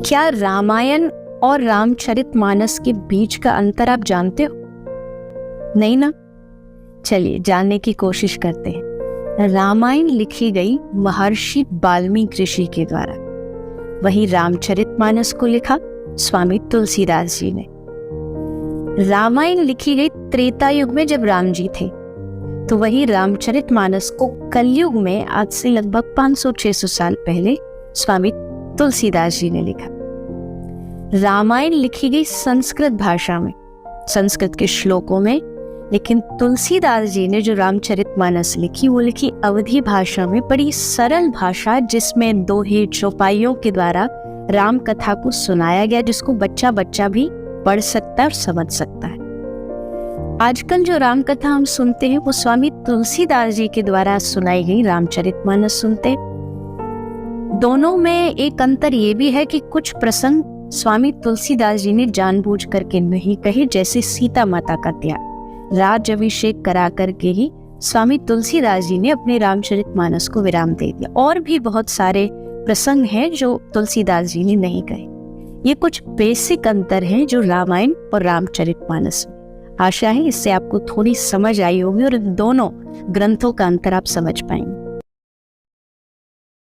क्या रामायण और रामचरितमानस के बीच का अंतर आप जानते हो? नहीं ना? चलिए जानने की कोशिश करते हैं। रामायण लिखी गई महर्षि वाल्मीकि ऋषि के द्वारा, वही रामचरितमानस को लिखा स्वामी तुलसीदास जी ने। रामायण लिखी गई त्रेता युग में जब राम जी थे, तो वही रामचरितमानस को कलयुग में आज से लगभग 500-600 साल पहले स्वामी तुलसीदास जी ने लिखा। रामायण लिखी गई संस्कृत भाषा में, संस्कृत के श्लोकों में, लेकिन तुलसीदास जी ने जो रामचरितमानस लिखी वो लिखी अवधी भाषा में, बड़ी सरल भाषा जिसमें दोहे चौपाइयों के द्वारा राम कथा को सुनाया गया, जिसको बच्चा बच्चा भी पढ़ सकता है और समझ सकता है। आजकल जो राम कथा हम सुनते हैं वो स्वामी तुलसीदास जी के द्वारा सुनाई गई रामचरितमानस सुनते हैं। दोनों में एक अंतर ये भी है कि कुछ प्रसंग स्वामी तुलसीदास जी ने जानबूझ करके नहीं कहे, जैसे सीता माता का त्याग, राज अभिषेक करा करके ही स्वामी तुलसीदास जी ने अपने रामचरितमानस को विराम दे दिया। और भी बहुत सारे प्रसंग हैं जो तुलसीदास जी ने नहीं कहे। ये कुछ बेसिक अंतर हैं जो रामायण और रामचरितमानस में। आशा है इससे आपको थोड़ी समझ आई होगी और दोनों ग्रंथों का अंतर आप समझ पाएंगे।